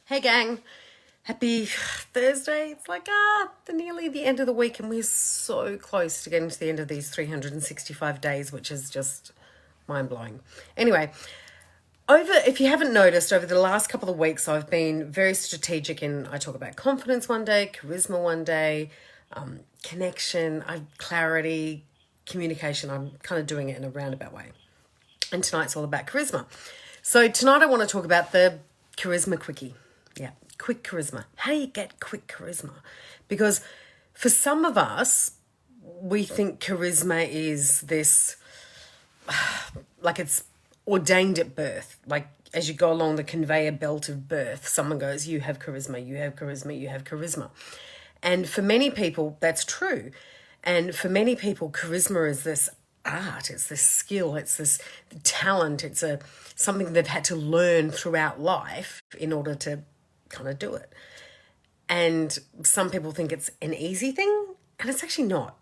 Hey gang, happy Thursday. It's like nearly the end of the week and we're so close to getting to the end of these 365 days, which is just mind-blowing. Anyway, if you haven't noticed, over the last couple of weeks I've been very strategic I talk about confidence one day, charisma one day, connection, clarity, communication. I'm kind of doing it in a roundabout way. And tonight's all about charisma. So tonight I want to talk about the charisma quickie. Yeah, quick charisma. How do you get quick charisma? Because for some of us, we think charisma is this, like it's ordained at birth. Like as you go along the conveyor belt of birth, someone goes, you have charisma, you have charisma, you have charisma. And for many people, that's true. And for many people, charisma is this art, it's this skill, it's this talent, it's something they've had to learn throughout life in order to kind of do it. And some people think it's an easy thing, and it's actually not.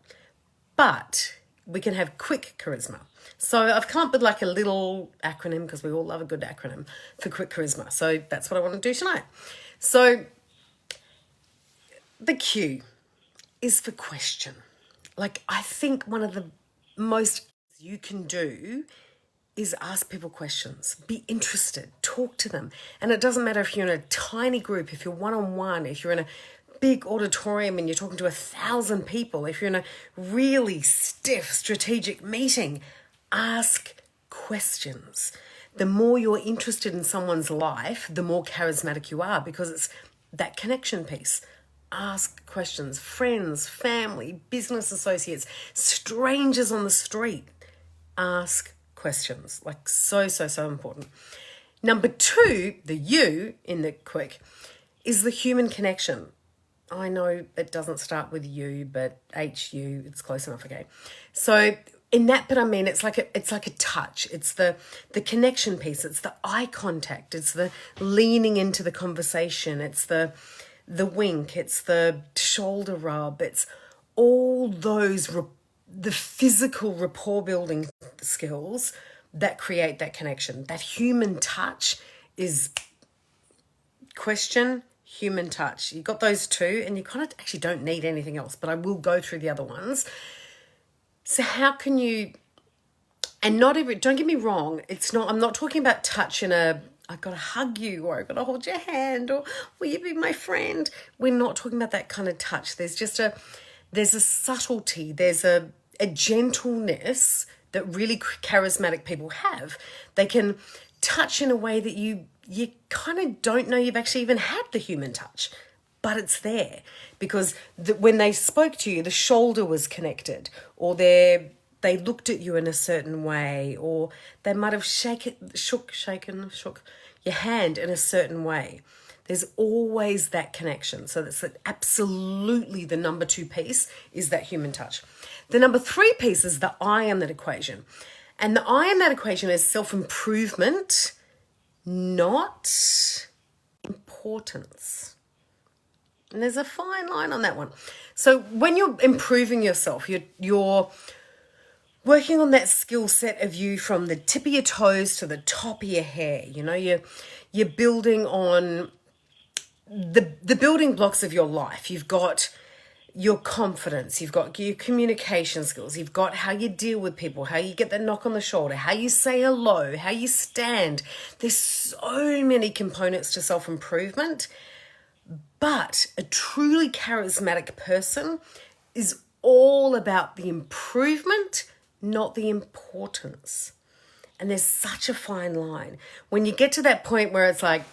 But we can have quick charisma. So I've come up with like a little acronym, because we all love a good acronym, for quick charisma. So that's what I want to do tonight. So the Q is for question. Like, I think one of the most you can do is ask people questions. Be interested. Talk to them. And it doesn't matter if you're in a tiny group, if you're one-on-one, if you're in a big auditorium and you're talking to 1,000 people, if you're in a really stiff strategic meeting, ask questions. The more you're interested in someone's life, the more charismatic you are, because it's that connection piece. Ask questions. Friends, family, business associates, strangers on the street. Ask questions. Like so important. Number 2, the U in the quick, is the human connection. I know it doesn't start with U, but HU, it's close enough, okay? So in that bit, I mean, it's like a touch. It's the connection piece. It's the eye contact. It's the leaning into the conversation. It's the wink. It's the shoulder rub. It's all those the physical rapport building skills that create that connection. That human touch is question, human touch. You got those two, and you kind of actually don't need anything else, but I will go through the other ones. So how can you, and don't get me wrong, I'm not talking about touch in I've got to hug you, or I've got to hold your hand, or will you be my friend? We're not talking about that kind of touch. There's a subtlety, there's a gentleness that really charismatic people have. They can touch in a way that you kind of don't know you've actually even had the human touch, but it's there because when they spoke to you, the shoulder was connected, or they looked at you in a certain way, or they might have shook your hand in a certain way. There's always that connection. So that's absolutely the number 2 piece is that human touch. The number 3 piece is the I in that equation. And the I in that equation is self-improvement, not importance. And there's a fine line on that one. So when you're improving yourself, you're working on that skill set of you from the tip of your toes to the top of your hair. You know, you're building on the building blocks of your life. You've got your confidence, you've got your communication skills, you've got how you deal with people, how you get that knock on the shoulder, how you say hello, how you stand. There's so many components to self-improvement, but a truly charismatic person is all about the improvement, not the importance. And there's such a fine line. When you get to that point where it's like,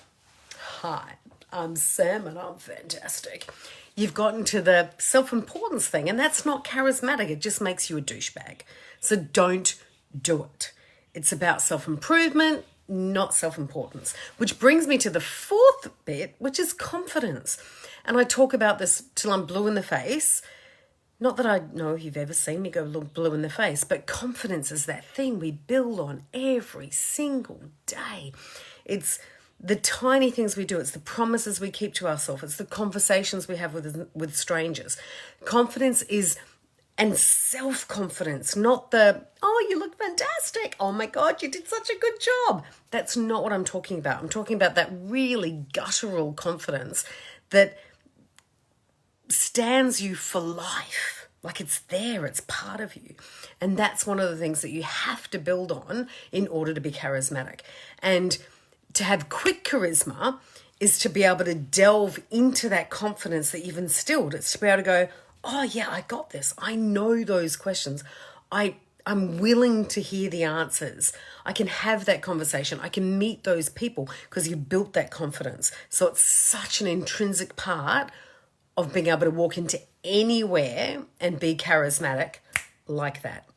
hi, I'm Sam and I'm fantastic, you've gotten to the self-importance thing, and that's not charismatic. It just makes you a douchebag. So don't do it. It's about self-improvement, not self-importance. Which brings me to the 4th bit, which is confidence. And I talk about this till I'm blue in the face. Not that I know if you've ever seen me go blue in the face, but confidence is that thing we build on every single day. It's the tiny things we do. It's the promises we keep to ourselves. It's the conversations we have with strangers. Confidence is And self-confidence, not the, oh, you look fantastic. Oh my God, you did such a good job. That's not what I'm talking about. I'm talking about that really guttural confidence that stands you for life. Like it's there, it's part of you. And that's one of the things that you have to build on in order to be charismatic. And to have quick charisma is to be able to delve into that confidence that you've instilled. It's to be able to go, oh yeah, I got this. I know those questions. I'm willing to hear the answers. I can have that conversation. I can meet those people because you've built that confidence. So it's such an intrinsic part of being able to walk into anywhere and be charismatic like that.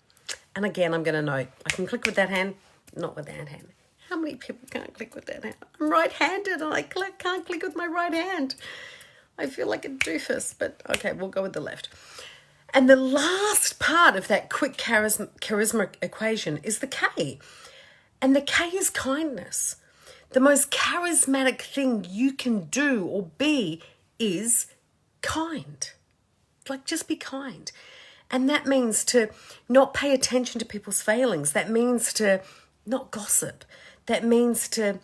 And again, I'm going to note, I can click with that hand, not with that hand. How many people can't click with that hand? I'm right-handed and I can't click with my right hand. I feel like a doofus, but okay, we'll go with the left. And the last part of that quick charisma equation is the K. And the K is kindness. The most charismatic thing you can do or be is kind. Like, just be kind. And that means to not pay attention to people's failings. That means to not gossip. That means to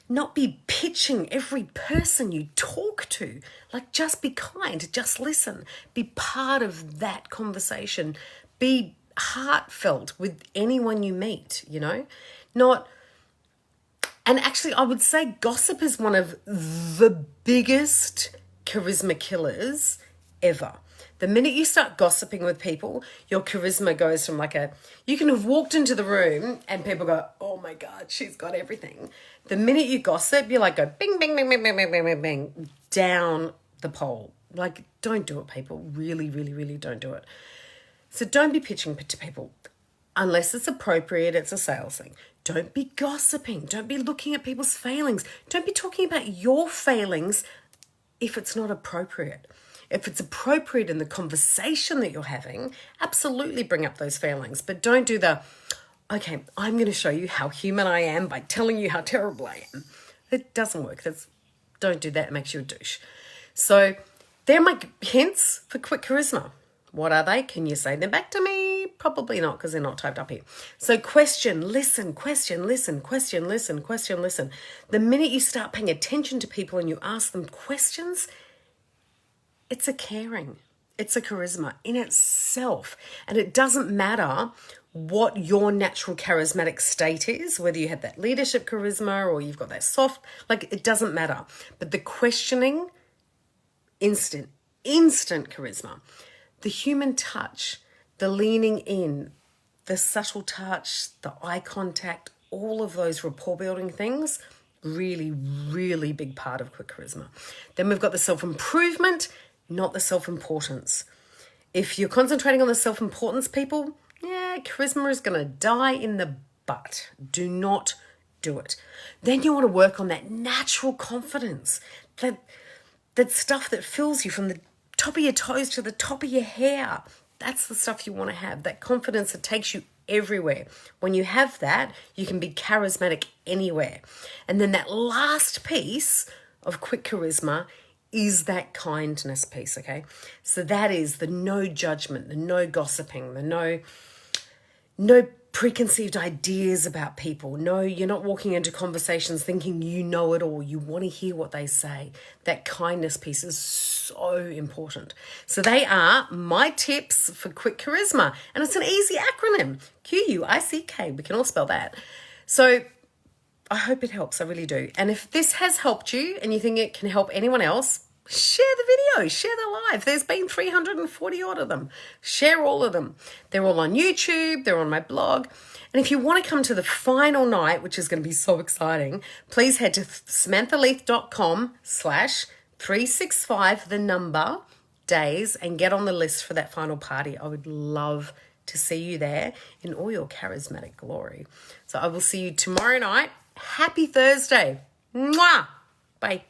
not be pitching every person you talk to. Like, just be kind, just listen. Be part of that conversation. Be heartfelt with anyone you meet, you know? Not, and actually I would say gossip is one of the biggest charisma killers ever. The minute you start gossiping with people, your charisma goes from you can have walked into the room and people go, oh my God, she's got everything. The minute you gossip, you go bing, bing, bing, bing, bing, bing, bing, bing, bing, down the pole. Like, don't do it, people. Really, really, really don't do it. So don't be pitching to people unless it's appropriate. It's a sales thing. Don't be gossiping. Don't be looking at people's failings. Don't be talking about your failings if it's not appropriate. If it's appropriate in the conversation that you're having, absolutely bring up those failings. But don't do the, okay, I'm going to show you how human I am by telling you how terrible I am. It doesn't work. Don't do that. It makes you a douche. So they're my hints for quick charisma. What are they? Can you say them back to me? Probably not, because they're not typed up here. So question, listen, question, listen, question, listen, question, listen. The minute you start paying attention to people and you ask them questions, it's a caring. It's a charisma in itself. And it doesn't matter what your natural charismatic state is, whether you have that leadership charisma or you've got that soft, it doesn't matter. But the questioning, instant charisma. The human touch, the leaning in, the subtle touch, the eye contact, all of those rapport building things, really, really big part of quick charisma. Then we've got the self-improvement, not the self-importance. If you're concentrating on the self-importance, people, charisma is going to die in the butt. Do not do it. Then you want to work on that natural confidence, that stuff that fills you from the top of your toes to the top of your hair. That's the stuff you want to have, that confidence that takes you everywhere. When you have that, you can be charismatic anywhere. And then that last piece of quick charisma is that kindness piece, okay? So that is the no judgment, the no gossiping, the no preconceived ideas about people. No, you're not walking into conversations thinking you know it all. You want to hear what they say. That kindness piece is so important. So they are my tips for quick charisma. And it's an easy acronym, QUICK. We can all spell that. So I hope it helps. I really do. And if this has helped you and you think it can help anyone else, share the video, share the live. There's been 340 odd of them. Share all of them. They're all on YouTube. They're on my blog. And if you want to come to the final night, which is going to be so exciting, please head to samanthaleith.com/365, the number, days, and get on the list for that final party. I would love to see you there in all your charismatic glory. So I will see you tomorrow night. Happy Thursday. Mwah. Bye.